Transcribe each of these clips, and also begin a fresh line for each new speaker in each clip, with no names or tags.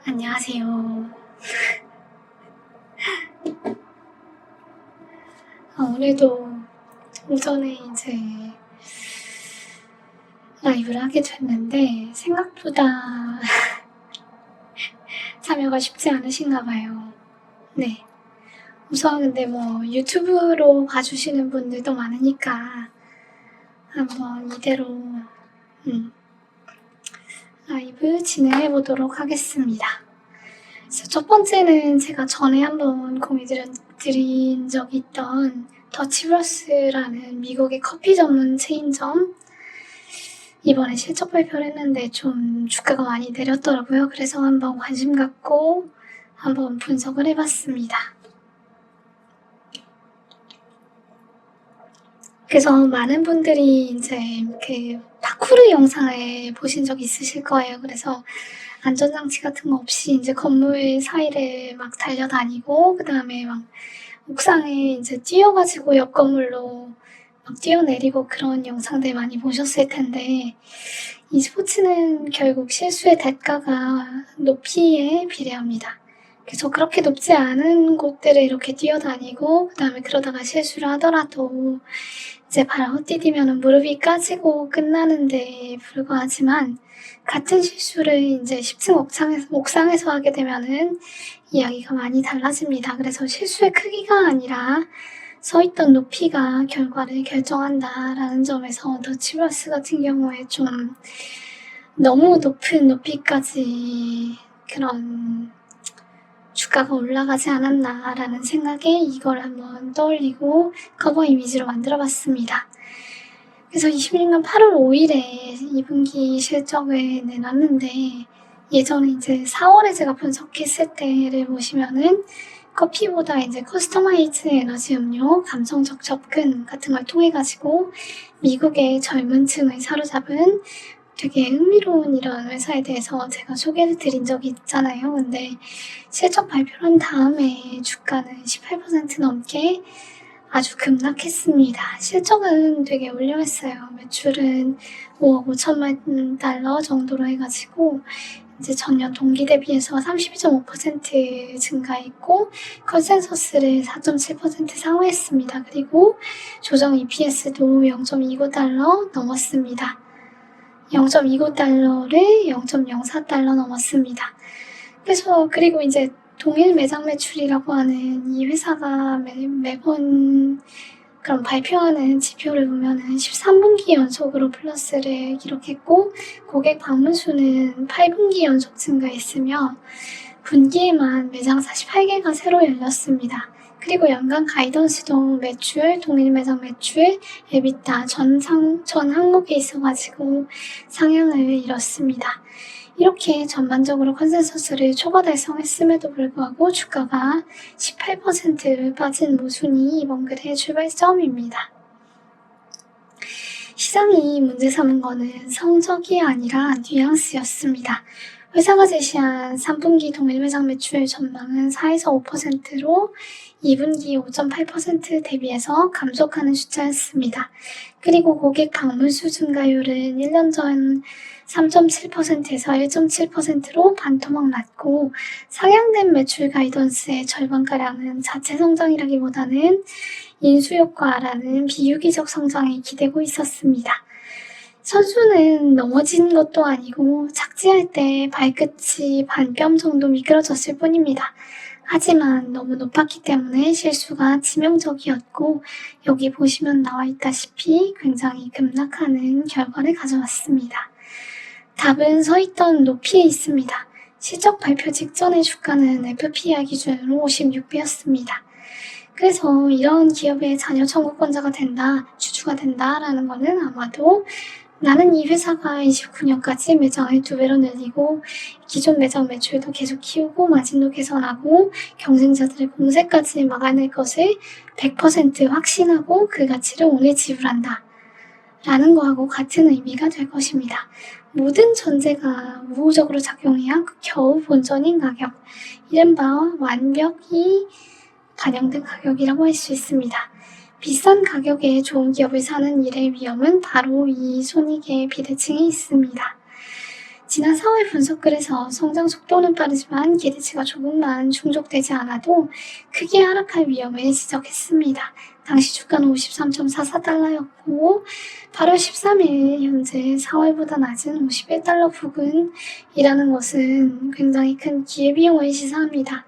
안녕하세요. 오늘도 오전에 이제 라이브를 하게 됐는데 생각보다 참여가 쉽지 않으신가 봐요. 네. 우선 근데 유튜브로 봐주시는 분들도 많으니까 한번 이대로 라이브 진행해 보도록 하겠습니다. 그래서 첫 번째는 제가 전에 한번 공유드린 적이 있던 더치브러스라는 미국의 커피 전문 체인점, 이번에 실적 발표를 했는데 좀 주가가 많이 내렸더라고요. 그래서 한번 관심 갖고 한번 분석을 해봤습니다. 그래서 많은 분들이 이제 그 파쿠르 영상을 보신 적 있으실 거예요. 그래서 안전장치 같은 거 없이 이제 건물 사이를 막 달려다니고, 그 다음에 막 옥상에 이제 뛰어가지고 옆 건물로 막 뛰어내리고 그런 영상들 많이 보셨을 텐데, 이 스포츠는 결국 실수의 대가가 높이에 비례합니다. 그래서 그렇게 높지 않은 곳들을 이렇게 뛰어다니고, 그 다음에 그러다가 실수를 하더라도 이제 발 헛디디면 무릎이 까지고 끝나는데 불과하지만, 같은 실수를 이제 10층 옥상에서 하게 되면은 이야기가 많이 달라집니다. 그래서 실수의 크기가 아니라 서 있던 높이가 결과를 결정한다라는 점에서 더치브러스 같은 경우에 좀 너무 높은 높이까지 그런 주가가 올라가지 않았나라는 생각에 이걸 한번 떠올리고 커버 이미지로 만들어봤습니다. 그래서 21년 8월 5일에 2분기 실적을 내놨는데, 예전에 이제 4월에 제가 분석했을 때를 보시면은 커피보다 이제 커스터마이즈 에너지 음료, 감성적 접근 같은 걸 통해가지고 미국의 젊은 층을 사로잡은 되게 흥미로운 이런 회사에 대해서 제가 소개를 드린 적이 있잖아요. 근데 실적 발표를 한 다음에 주가는 18% 넘게 아주 급락했습니다. 실적은 되게 훌륭했어요. 매출은 5억 5천만 달러 정도로 해가지고 이제 전년 동기 대비해서 32.5% 증가했고, 컨센서스를 4.7% 상회했습니다. 그리고 조정 EPS도 0.29달러 넘었습니다. 0.29달러를 0.04달러 넘었습니다. 그리고 이제 동일 매장 매출이라고 하는 이 회사가 매번 그럼 발표하는 지표를 보면은 13분기 연속으로 플러스를 기록했고, 고객 방문 수는 8분기 연속 증가했으며 분기에만 매장 48개가 새로 열렸습니다. 그리고 연간 가이던스도 매출, 동일 매장 매출, 에비타 전 항목에 있어가지고 상향을 이뤘습니다. 이렇게 전반적으로 컨센서스를 초과 달성했음에도 불구하고 주가가 18% 빠진 모순이 이번 글의 출발점입니다. 시장이 문제 삼은 거는 성적이 아니라 뉘앙스였습니다. 회사가 제시한 3분기 동일 매장 매출 전망은 4에서 5%로 2분기 5.8% 대비해서 감속하는 숫자였습니다. 그리고 고객 방문 수 증가율은 1년 전 3.7%에서 1.7%로 반토막 났고, 상향된 매출 가이던스의 절반가량은 자체 성장이라기보다는 인수효과라는 비유기적 성장에 기대고 있었습니다. 선수는 넘어진 것도 아니고 착지할 때 발끝이 반뼘 정도 미끄러졌을 뿐입니다. 하지만 너무 높았기 때문에 실수가 치명적이었고, 여기 보시면 나와 있다시피 굉장히 급락하는 결과를 가져왔습니다. 답은 서 있던 높이에 있습니다. 실적 발표 직전의 주가는 FPR 기준으로 56배였습니다. 그래서 이런 기업의 자녀 청구권자가 된다, 주주가 된다라는 거는 아마도 나는 이 회사가 29년까지 매장을 2배로 늘리고 기존 매장 매출도 계속 키우고 마진도 개선하고 경쟁자들의 공세까지 막아낼 것을 100% 확신하고 그 가치를 오늘 지불한다 라는 거하고 같은 의미가 될 것입니다. 모든 전제가 우호적으로 작용해야 겨우 본전인 가격, 이른바 완벽히 반영된 가격이라고 할 수 있습니다. 비싼 가격에 좋은 기업을 사는 일의 위험은 바로 이 손익의 비대칭에 있습니다. 지난 4월 분석글에서 성장 속도는 빠르지만 기대치가 조금만 충족되지 않아도 크게 하락할 위험을 지적했습니다. 당시 주가는 53.44달러였고 8월 13일 현재 4월보다 낮은 51달러 부근이라는 것은 굉장히 큰 기회비용을 시사합니다.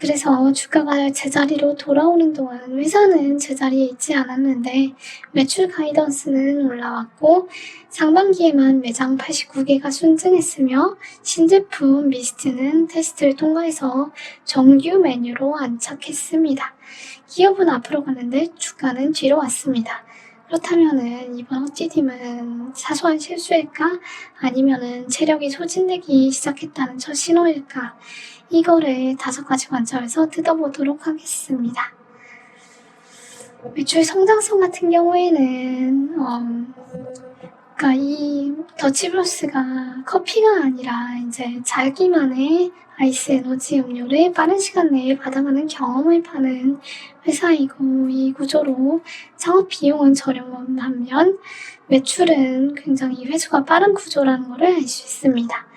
그래서 주가가 제자리로 돌아오는 동안 회사는 제자리에 있지 않았는데 매출 가이던스는 올라왔고 상반기에만 매장 89개가 순증했으며 신제품 미스트는 테스트를 통과해서 정규 메뉴로 안착했습니다. 기업은 앞으로 가는데 주가는 뒤로 왔습니다. 그렇다면은 이번 헛디딤은 사소한 실수일까? 아니면은 체력이 소진되기 시작했다는 첫 신호일까? 이거를 5가지 관점에서 뜯어보도록 하겠습니다. 매출 성장성 같은 경우에는 그러니까 이 더치브로스가 커피가 아니라 이제 자기만의 아이스 에너지 음료를 빠른 시간 내에 받아가는 경험을 파는 회사이고, 이 구조로 창업 비용은 저렴한 반면 매출은 굉장히 회수가 빠른 구조라는 것을 알 수 있습니다.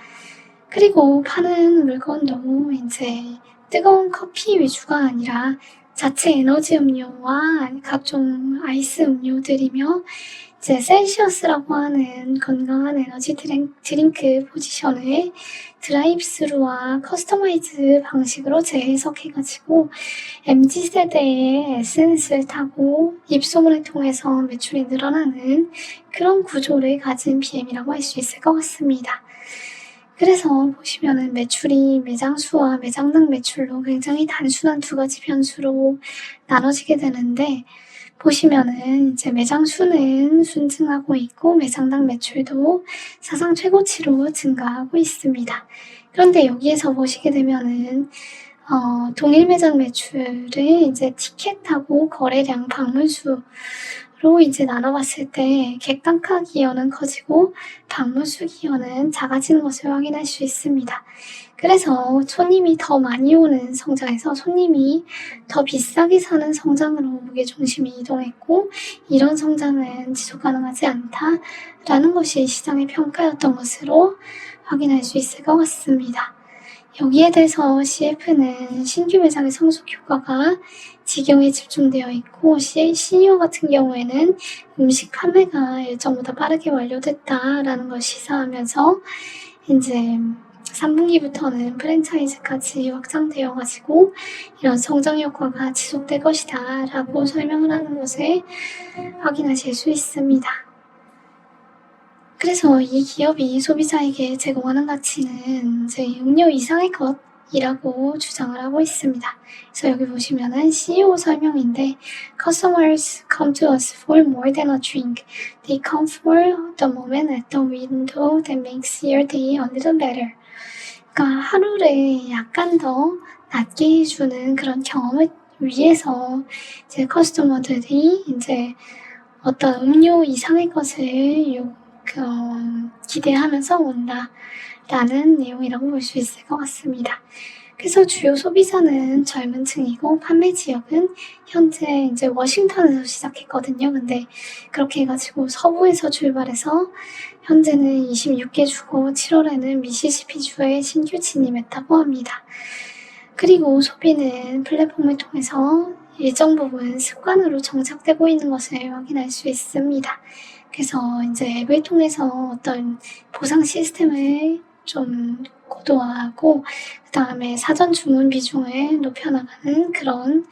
그리고 파는 물건도 이제 뜨거운 커피 위주가 아니라 자체 에너지 음료와 각종 아이스 음료들이며 이제 셀시어스라고 하는 건강한 에너지 드링크 포지션을 드라이브스루와 커스터마이즈 방식으로 재해석해가지고 MZ세대의 SNS를 타고 입소문을 통해서 매출이 늘어나는 그런 구조를 가진 BM이라고 할 수 있을 것 같습니다. 그래서 보시면은 매출이 매장 수와 매장당 매출로 굉장히 단순한 2가지 변수로 나눠지게 되는데, 보시면은 이제 매장 수는 순증하고 있고 매장당 매출도 사상 최고치로 증가하고 있습니다. 그런데 여기에서 보시게 되면은 동일 매장 매출을 이제 티켓하고 거래량, 방문수로 이제 나눠봤을 때 객단가 기여는 커지고 방문수 기여는 작아지는 것을 확인할 수 있습니다. 그래서 손님이 더 많이 오는 성장에서 손님이 더 비싸게 사는 성장으로 무게중심이 이동했고, 이런 성장은 지속 가능하지 않다라는 것이 시장의 평가였던 것으로 확인할 수 있을 것 같습니다. 여기에 대해서 CF는 신규 매장의 성숙 효과가 직영에 집중되어 있고, CEO 같은 경우에는 음식 판매가 일정보다 빠르게 완료됐다라는 걸 시사하면서 이제 3분기부터는 프랜차이즈까지 확장되어가지고 이런 성장 효과가 지속될 것이다 라고 설명을 하는 것을 확인하실 수 있습니다. 그래서 이 기업이 소비자에게 제공하는 가치는 이제 음료 이상의 것이라고 주장을 하고 있습니다. 그래서 여기 보시면은 CEO 설명인데, Customers come to us for more than a drink. They come for the moment at the window that makes your day a little better. 그러니까 하루를 약간 더 낫게 해주는 그런 경험을 위해서 이제 커스터머들이 이제 어떤 음료 이상의 것을 기대하면서 온다라는 내용이라고 볼 수 있을 것 같습니다. 그래서 주요 소비자는 젊은 층이고 판매 지역은 현재 이제 워싱턴에서 시작했거든요. 근데 그렇게 해가지고 서부에서 출발해서 현재는 26개 주고 7월에는 미시시피주에 신규 진입했다고 합니다. 그리고 소비는 플랫폼을 통해서 일정 부분 습관으로 정착되고 있는 것을 확인할 수 있습니다. 그래서 이제 앱을 통해서 어떤 보상 시스템을 좀 고도화하고 그 다음에 사전 주문 비중을 높여나가는 그런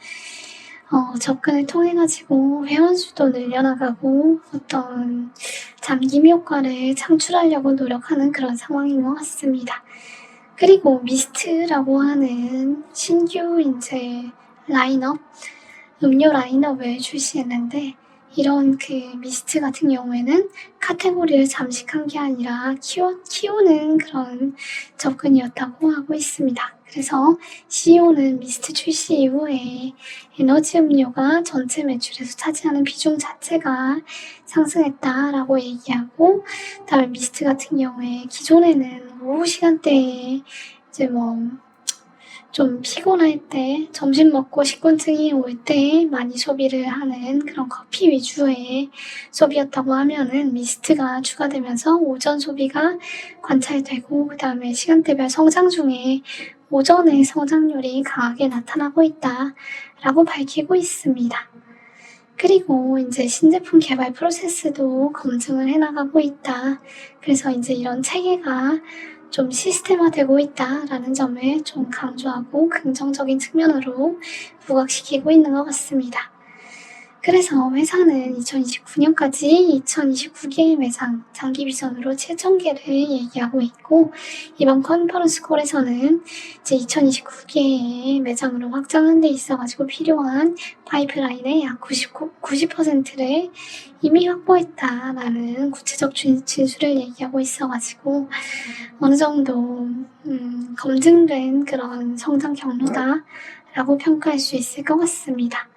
접근을 통해 가지고 회원 수도 늘려나가고 어떤 잠김 효과를 창출하려고 노력하는 그런 상황인 것 같습니다. 그리고 미스트라고 하는 신규 이제 라인업, 음료 라인업을 출시했는데, 이런 미스트 같은 경우에는 카테고리를 잠식한 게 아니라 키우는 그런 접근이었다고 하고 있습니다. 그래서 CEO는 미스트 출시 이후에 에너지 음료가 전체 매출에서 차지하는 비중 자체가 상승했다라고 얘기하고, 그다음에 미스트 같은 경우에 기존에는 오후 시간대에 이제 좀 피곤할 때, 점심 먹고 식곤증이 올 때 많이 소비를 하는 그런 커피 위주의 소비였다고 하면은 미스트가 추가되면서 오전 소비가 관찰되고 그 다음에 시간대별 성장 중에 오전의 성장률이 강하게 나타나고 있다라고 밝히고 있습니다. 그리고 이제 신제품 개발 프로세스도 검증을 해나가고 있다. 그래서 이제 이런 체계가 좀 시스템화되고 있다라는 점을 좀 강조하고 긍정적인 측면으로 부각시키고 있는 것 같습니다. 그래서 회사는 2029년까지 2029개의 매장 장기 비전으로 7,000개를 얘기하고 있고, 이번 컨퍼런스 콜에서는 이제 2029개의 매장으로 확장하는 데 있어가지고 필요한 파이프라인의 약 90%를 이미 확보했다라는 구체적 진술을 얘기하고 있어가지고 어느 정도 검증된 그런 성장 경로다라고 평가할 수 있을 것 같습니다.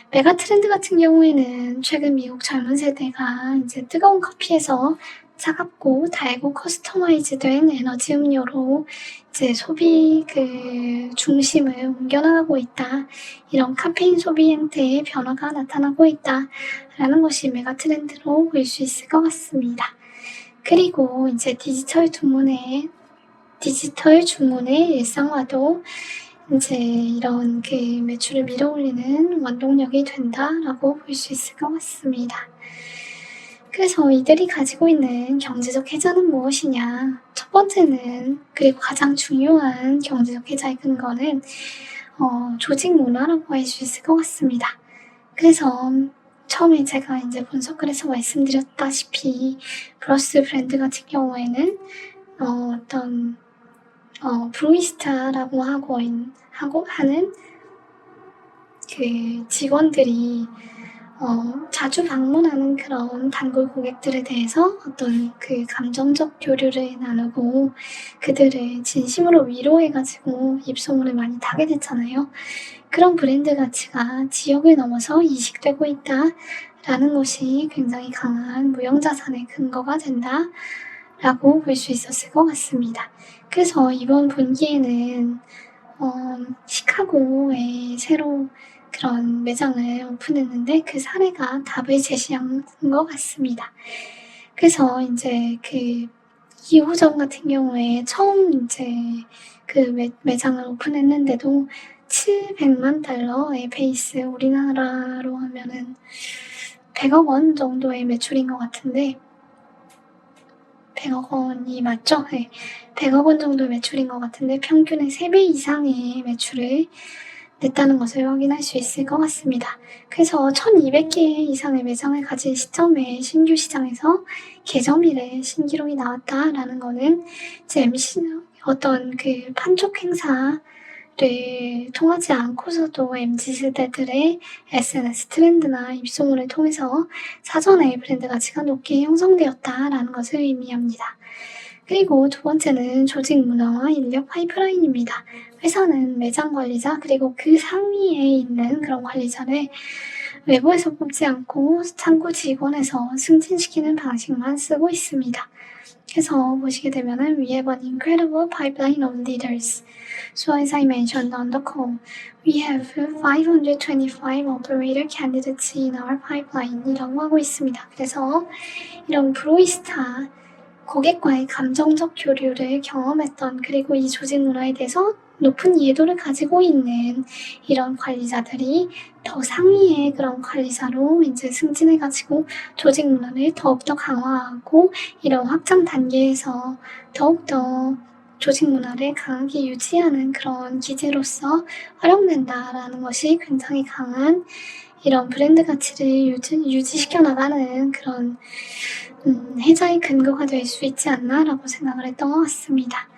메가 트렌드 같은 경우에는 최근 미국 젊은 세대가 이제 뜨거운 커피에서 차갑고 달고 커스터마이즈된 에너지 음료로 이제 소비 중심을 옮겨나가고 있다. 이런 카페인 소비 행태의 변화가 나타나고 있다라는 것이 메가 트렌드로 볼 수 있을 것 같습니다. 그리고 이제 디지털 주문의 일상화도 이제 이런 매출을 밀어올리는 원동력이 된다라고 볼 수 있을 것 같습니다. 그래서 이들이 가지고 있는 경제적 혜자는 무엇이냐? 첫 번째는, 그리고 가장 중요한 경제적 혜자의 근거는 조직 문화라고 할 수 있을 것 같습니다. 그래서 처음에 제가 이제 분석글에서 말씀드렸다시피 브러스 브랜드 같은 경우에는 브루이스타라고 하는 직원들이 자주 방문하는 그런 단골 고객들에 대해서 어떤 감정적 교류를 나누고 그들을 진심으로 위로해가지고 입소문을 많이 타게 됐잖아요. 그런 브랜드 가치가 지역을 넘어서 이식되고 있다라는 것이 굉장히 강한 무형자산의 근거가 된다라고 볼 수 있었을 것 같습니다. 그래서 이번 분기에는 시카고에 새로 그런 매장을 오픈했는데 그 사례가 답을 제시한 것 같습니다. 그래서 이제 2호점 같은 경우에 처음 이제 매장을 오픈했는데도 700만 달러의 베이스, 우리나라로 하면은 100억 원 정도의 매출인 것 같은데, 100억 원이 맞죠? 네. 100억 원 정도의 매출인 것 같은데 평균의 3배 이상의 매출을 냈다는 것을 확인할 수 있을 것 같습니다. 그래서 1200개 이상의 매장을 가진 시점에 신규 시장에서 개점일에 신기록이 나왔다라는 거는 이제 어떤 판촉 행사를 통하지 않고서도 MZ세대들의 SNS 트렌드나 입소문을 통해서 사전에 브랜드 가치가 높게 형성되었다라는 것을 의미합니다. 그리고 두 번째는 조직 문화와 인력 파이프라인입니다. 회사는 매장 관리자 그리고 그 상위에 있는 그런 관리자를 외부에서 뽑지 않고 창구 직원에서 승진시키는 방식만 쓰고 있습니다. 그래서 보시게 되면은 we have an incredible pipeline of leaders. So as I mentioned on the call, we have 525 operator candidates in our pipeline 이라고 하고 있습니다. 그래서 이런 브로이스타 고객과의 감정적 교류를 경험했던, 그리고 이 조직 문화에 대해서 높은 이해도를 가지고 있는 이런 관리자들이 더 상위의 그런 관리자로 이제 승진해가지고 조직 문화를 더욱더 강화하고 이런 확장 단계에서 더욱더 조직 문화를 강하게 유지하는 그런 기제로서 활용된다라는 것이 굉장히 강한 이런 브랜드 가치를 유지시켜 나가는 그런 혜자의 근거가 될 수 있지 않나라고 생각을 했던 것 같습니다.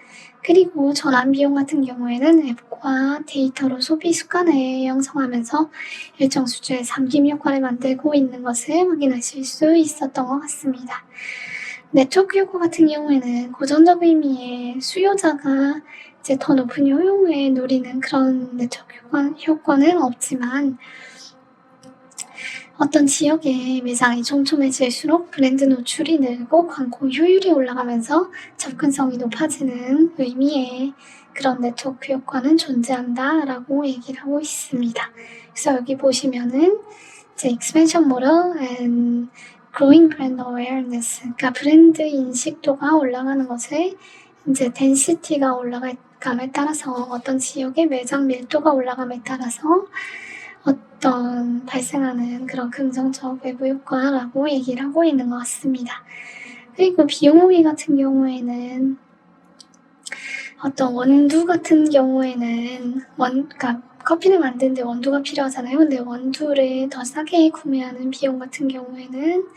그리고 전환 비용 같은 경우에는 앱과 데이터로 소비 습관을 형성하면서 일정 수준의 잠김 효과를 만들고 있는 것을 확인하실 수 있었던 것 같습니다. 네트워크 효과 같은 경우에는 고전적 의미의 수요자가 이제 더 높은 효용을 누리는 그런 네트워크 효과는 없지만 어떤 지역의 매장이 촘촘해질수록 브랜드 노출이 늘고 광고 효율이 올라가면서 접근성이 높아지는 의미의 그런 네트워크 효과는 존재한다라고 얘기를 하고 있습니다. 그래서 여기 보시면은 이제 expansion model and growing brand awareness, 그러니까 브랜드 인식도가 올라가는 것에 이제 density가 올라감에 따라서 어떤 지역의 매장 밀도가 올라감에 따라서 어떤 발생하는 그런 긍정적 외부 효과라고 얘기를 하고 있는 것 같습니다. 그리고 비용 호기 같은 경우에는 어떤 원두 같은 경우에는 그러니까 커피를 만드는데 원두가 필요하잖아요. 근데 원두를 더 싸게 구매하는 비용 같은 경우에는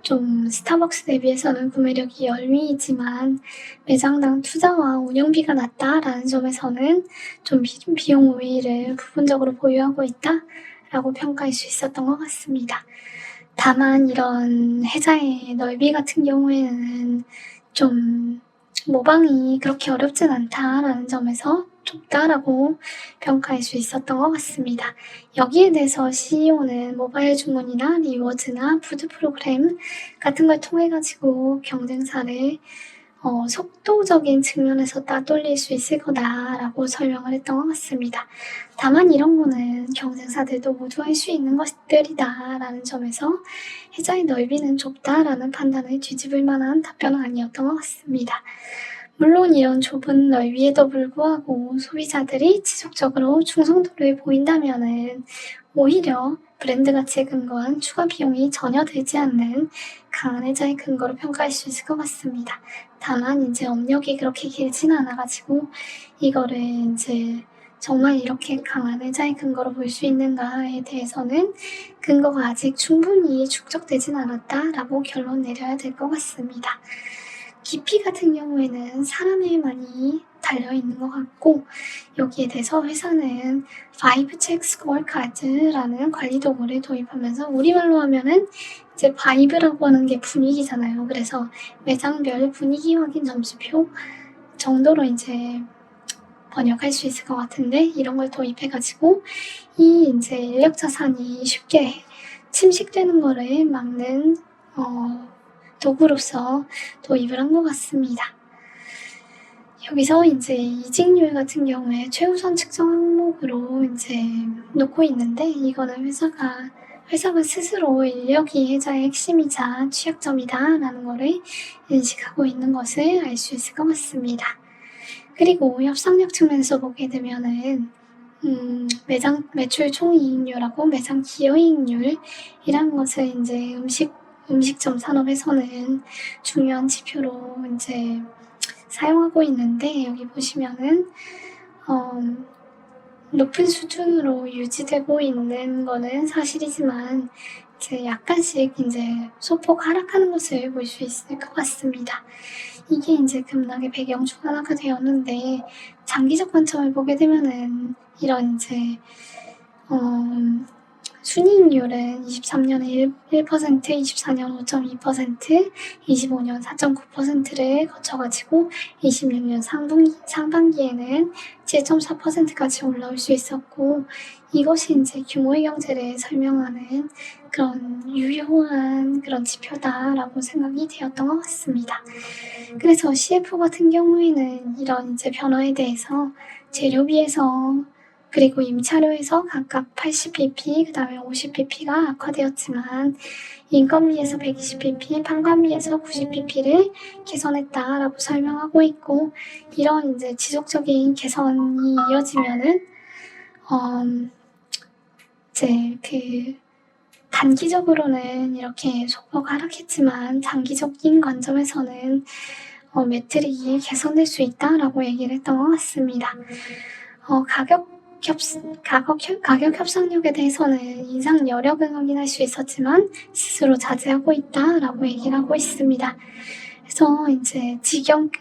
좀 스타벅스 대비해서는 구매력이 열위이지만 매장당 투자와 운영비가 낮다라는 점에서는 좀 비용 우위를 부분적으로 보유하고 있다라고 평가할 수 있었던 것 같습니다. 다만 이런 회사의 넓이 같은 경우에는 좀 모방이 그렇게 어렵진 않다라는 점에서 좁다라고 평가할 수 있었던 것 같습니다. 여기에 대해서 CEO는 모바일 주문이나 리워즈나 푸드 프로그램 같은 걸 통해 가지고 경쟁사를 속도적인 측면에서 따돌릴 수 있을 거다라고 설명을 했던 것 같습니다. 다만 이런 거는 경쟁사들도 모두 할 수 있는 것들이다라는 점에서 회사의 넓이는 좁다라는 판단을 뒤집을 만한 답변은 아니었던 것 같습니다. 물론 이런 좁은 넓이에도 불구하고 소비자들이 지속적으로 충성도를 보인다면은 오히려 브랜드 가치에 근거한 추가 비용이 전혀 들지 않는 강한 회사의 근거로 평가할 수 있을 것 같습니다. 다만 이제 업력이 그렇게 길지는 않아가지고 이거를 이제 정말 이렇게 강한 회사의 근거로 볼 수 있는가에 대해서는 근거가 아직 충분히 축적되진 않았다라고 결론 내려야 될 것 같습니다. 깊이 같은 경우에는 사람에 많이 달려있는 것 같고 여기에 대해서 회사는 5check scorecard라는 관리 도구를 도입하면서 우리말로 하면은 이제 바이브라고 하는 게 분위기잖아요. 그래서 매장별 분위기 확인 점수표 정도로 이제 번역할 수 있을 것 같은데 이런 걸 도입해가지고 이 이제 인력 자산이 쉽게 침식되는 거를 막는 도구로서 도입을 한 것 같습니다. 여기서 이제 이직률 같은 경우에 최우선 측정 항목으로 이제 놓고 있는데 이거는 회사가 스스로 인력이 회사의 핵심이자 취약점이다라는 거를 인식하고 있는 것을 알 수 있을 것 같습니다. 그리고 협상력 측면에서 보게 되면은 매장 매출 총이익률하고 매장 기여이익률이라는 것을 이제 음식점 산업에서는 중요한 지표로 이제 사용하고 있는데 여기 보시면은 높은 수준으로 유지되고 있는 거는 사실이지만 이제 약간씩 이제 소폭 하락하는 것을 볼 수 있을 것 같습니다. 이게 이제 급락의 배경 중 하나가 되었는데 장기적 관점을 보게 되면은 이런 이제 순이익률은 23년에 1%, 24년 5.2%, 25년 4.9%를 거쳐가지고 26년 상반기에는 7.4%까지 올라올 수 있었고 이것이 이제 규모의 경제를 설명하는 그런 유효한 그런 지표다라고 생각이 되었던 것 같습니다. 그래서 CFO 같은 경우에는 이런 이제 변화에 대해서 재료비에서 그리고 임차료에서 각각 80bp, 그 다음에 50bp가 악화되었지만 인건비에서 120bp, 판관비에서 90bp를 개선했다라고 설명하고 있고 이런 이제 지속적인 개선이 이어지면은 이제 그 단기적으로는 이렇게 소폭 하락했지만 장기적인 관점에서는 매트릭이 개선될 수 있다라고 얘기를 했던 것 같습니다. 가격 협상력에 대해서는 인상 여력은 확인할 수 있었지만 스스로 자제하고 있다라고 얘기를 하고 있습니다. 그래서 이제 직영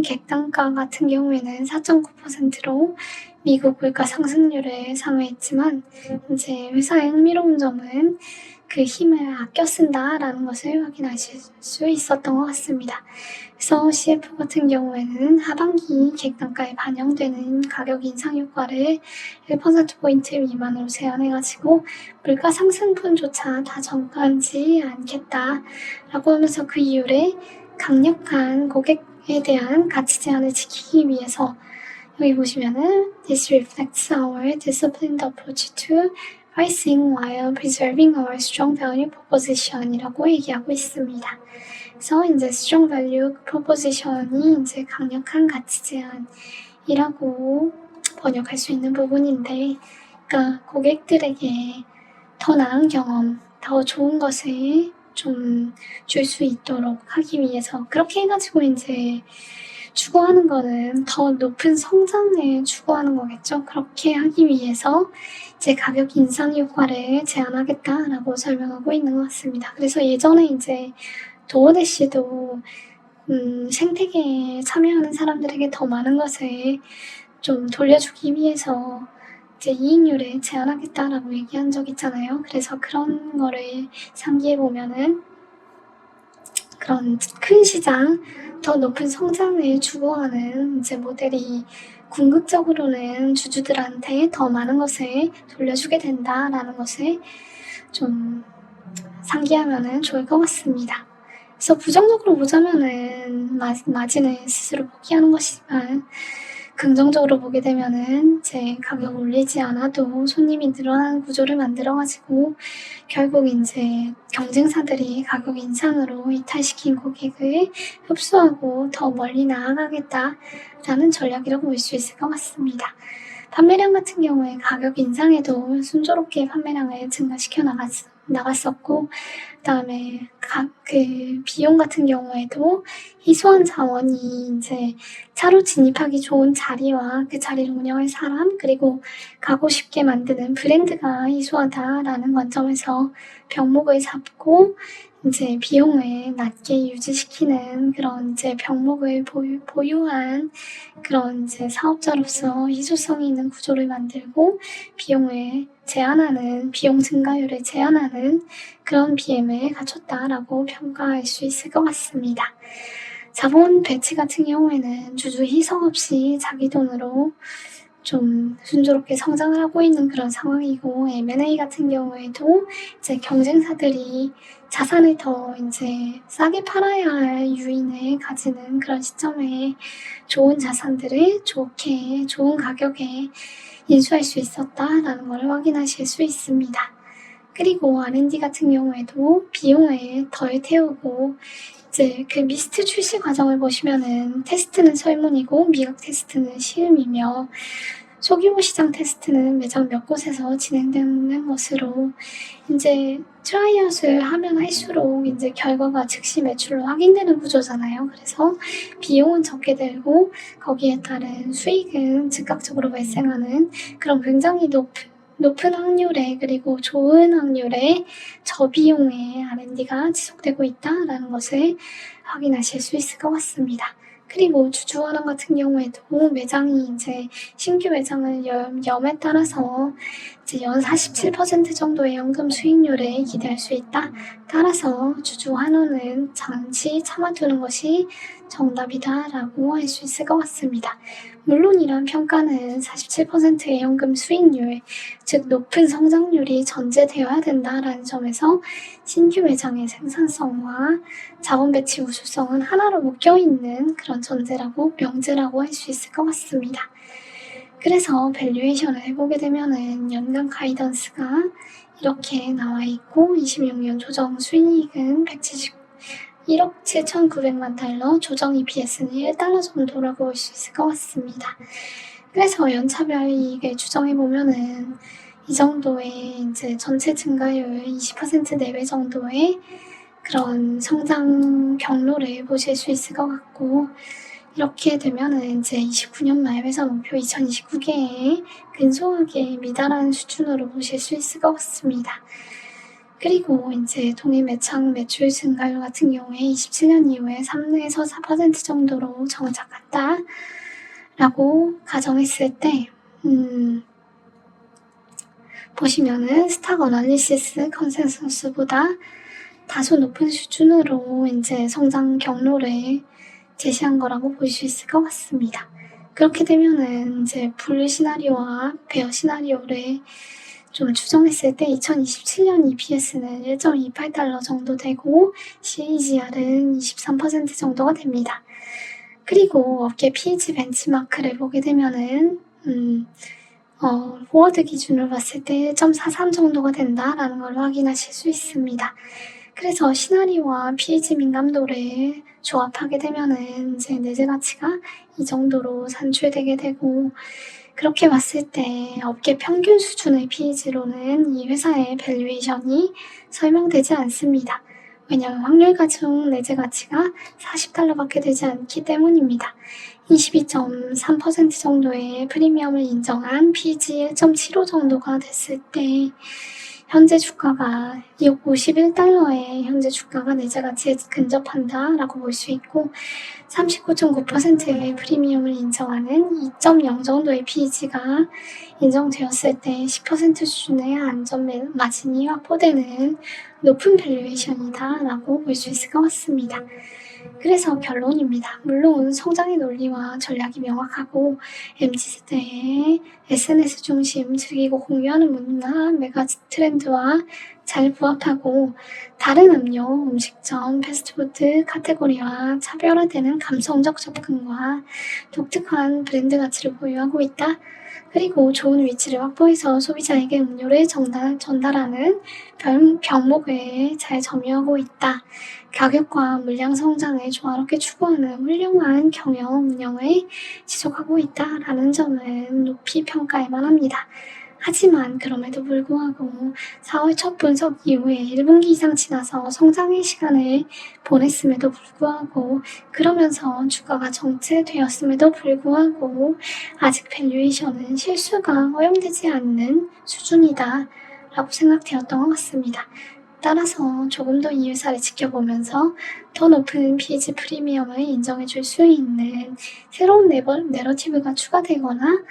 객단가 같은 경우에는 4.9%로 미국 물가 상승률을 상회했지만 이제 회사의 흥미로운 점은 그 힘을 아껴 쓴다라는 것을 확인하실 수 있었던 것 같습니다. 그래서 CF 같은 경우에는 하반기 객단가에 반영되는 가격 인상 효과를 1%포인트 미만으로 제한해가지고 물가 상승분조차 다 전가하지 않겠다라고 하면서 그 이유를 강력한 고객에 대한 가치 제한을 지키기 위해서 여기 보시면은 This reflects our disciplined approach to pricing while preserving our strong value proposition 이라고 얘기하고 있습니다. 그래서 이제 strong value proposition이 이제 강력한 가치 제한이라고 번역할 수 있는 부분인데, 그러니까 고객들에게 더 나은 경험, 더 좋은 것을 좀 줄 수 있도록 하기 위해서 그렇게 해가지고 이제 추구하는 거는 더 높은 성장을 추구하는 거겠죠. 그렇게 하기 위해서 이제 가격 인상 효과를 제한하겠다라고 설명하고 있는 것 같습니다. 그래서 예전에 이제 도어대시도 생태계에 참여하는 사람들에게 더 많은 것을 좀 돌려주기 위해서 이제 이익률을 제한하겠다라고 얘기한 적 있잖아요. 그래서 그런 거를 상기해 보면은 그런 큰 시장, 더 높은 성장을 추구하는 이제 모델이 궁극적으로는 주주들한테 더 많은 것을 돌려주게 된다라는 것을 좀 상기하면은 좋을 것 같습니다. 그래서 부정적으로 보자면은 마진을 스스로 포기하는 것이지만, 긍정적으로 보게 되면은 제 가격 올리지 않아도 손님이 늘어나는 구조를 만들어가지고 결국 이제 경쟁사들이 가격 인상으로 이탈시킨 고객을 흡수하고 더 멀리 나아가겠다라는 전략이라고 볼 수 있을 것 같습니다. 판매량 같은 경우에 가격 인상에도 순조롭게 판매량을 증가시켜 나갔었고, 그다음에 그 비용 같은 경우에도 희소한 자원이 이제 차로 진입하기 좋은 자리와 그 자리를 운영할 사람, 그리고 가고 싶게 만드는 브랜드가 희소하다라는 관점에서 병목을 잡고 이제 비용을 낮게 유지시키는 그런 이제 병목을 보유한 그런 이제 사업자로서 희소성이 있는 구조를 만들고 비용을 제한하는, 비용 증가율을 제한하는 그런 BM을 갖췄다라고 평가할 수 있을 것 같습니다. 자본 배치 같은 경우에는 주주 희석 없이 자기 돈으로 좀 순조롭게 성장을 하고 있는 그런 상황이고, M&A 같은 경우에도 이제 경쟁사들이 자산을 더 이제 싸게 팔아야 할 유인을 가지는 그런 시점에 좋은 자산들을 좋은 가격에 인수할 수 있었다라는 걸 확인하실 수 있습니다. 그리고 R&D 같은 경우에도 비용을 덜 태우고 이제 그 미스트 출시 과정을 보시면은 테스트는 설문이고 미각 테스트는 시음이며 소규모 시장 테스트는 매장 몇 곳에서 진행되는 것으로 이제 트라이아웃을 하면 할수록 이제 결과가 즉시 매출로 확인되는 구조잖아요. 그래서 비용은 적게 들고 거기에 따른 수익은 즉각적으로 발생하는 그런 굉장히 높은 확률에, 그리고 좋은 확률에 저비용의 R&D가 지속되고 있다라는 것을 확인하실 수 있을 것 같습니다. 그리고 주주환원 같은 경우에도 매장이 이제 신규 매장을 염에 따라서 이제 연 47% 정도의 연금 수익률을 기대할 수 있다. 따라서 주주환원은 잠시 참아두는 것이 정답이다라고 할 수 있을 것 같습니다. 물론 이런 평가는 47%의 연금 수익률, 즉 높은 성장률이 전제되어야 된다라는 점에서 신규 매장의 생산성과 자본 배치 우수성은 하나로 묶여있는 그런 전제라고, 명제라고 할 수 있을 것 같습니다. 그래서 밸류에이션을 해보게 되면은 연간 가이던스가 이렇게 나와 있고 26년 조정 수익은 171억 7,900만 달러, 조정 EPS는 1달러 정도라고 볼 수 있을 것 같습니다. 그래서 연차별 이익을 추정해보면은 이 정도의 이제 전체 증가율 20% 내외 정도의 그런 성장 경로를 보실 수 있을 것 같고, 이렇게 되면은 이제 29년 말 회사 목표 2029개에 근소하게 미달한 수준으로 보실 수 있을 것 같습니다. 그리고 이제 동일 매장 매출 증가율 같은 경우에 27년 이후에 3에서 4% 정도로 정착한다라고 가정했을 때 보시면은 스탁 어널리시스 컨센서스보다 다소 높은 수준으로 이제 성장 경로를 제시한 거라고 볼 수 있을 것 같습니다. 그렇게 되면은 이제 불 시나리오와 베어 시나리오를 좀 추정했을 때 2027년 EPS는 1.28달러 정도 되고 CAGR은 23% 정도가 됩니다. 그리고 업계 PEG 벤치마크를 보게 되면은 포워드 기준으로 봤을 때 1.43 정도가 된다라는 걸 확인하실 수 있습니다. 그래서 시나리오와 PEG 민감도를 조합하게 되면은 이제 내재 가치가 이 정도로 산출되게 되고, 그렇게 봤을 때 업계 평균 수준의 PEG로는 이 회사의 밸류에이션이 설명되지 않습니다. 왜냐하면 확률 가중 내재 가치가 40달러밖에 되지 않기 때문입니다. 22.3% 정도의 프리미엄을 인정한 PEG 1.75 정도가 됐을 때 현재 주가가 51달러의 현재 주가가 내재 가치에 근접한다라고 볼 수 있고, 39.9%의 프리미엄을 인정하는 2.0 정도의 PEG가 인정되었을 때 10% 수준의 안전 마진이 확보되는 높은 밸류에이션이다라고 볼 수 있을 것 같습니다. 그래서 결론입니다. 물론 성장의 논리와 전략이 명확하고 MZ세대의 SNS 중심 즐기고 공유하는 문화 메가 트렌드와 잘 부합하고, 다른 음료, 음식점, 패스트푸드 카테고리와 차별화되는 감성적 접근과 독특한 브랜드 가치를 보유하고 있다. 그리고 좋은 위치를 확보해서 소비자에게 음료를 전달하는 병목을 잘 점유하고 있다. 가격과 물량 성장을 조화롭게 추구하는 훌륭한 경영 운영을 지속하고 있다라는 점은 높이 평가할 만합니다. 하지만 그럼에도 불구하고 4월 첫 분석 이후에 1분기 이상 지나서 성장의 시간을 보냈음에도 불구하고, 그러면서 주가가 정체되었음에도 불구하고 아직 밸류에이션은 실수가 허용되지 않는 수준이다 라고 생각되었던 것 같습니다. 따라서 조금 더 이 회사를 지켜보면서 더 높은 PEG 프리미엄을 인정해줄 수 있는 새로운 내러티브가 추가되거나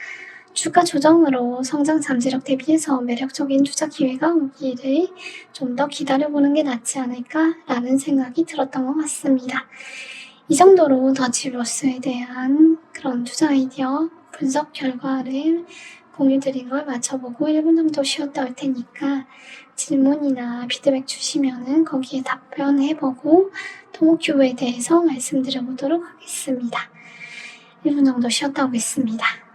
주가 조정으로 성장 잠재력 대비해서 매력적인 투자 기회가 오기를 좀 더 기다려보는 게 낫지 않을까라는 생각이 들었던 것 같습니다. 이 정도로 더치버스에 대한 그런 투자 아이디어 분석 결과를 공유드린 걸 마쳐보고 1분 정도 쉬었다 올 테니까 질문이나 피드백 주시면은 거기에 답변해보고 토목큐브에 대해서 말씀드려보도록 하겠습니다. 1분 정도 쉬었다 오겠습니다.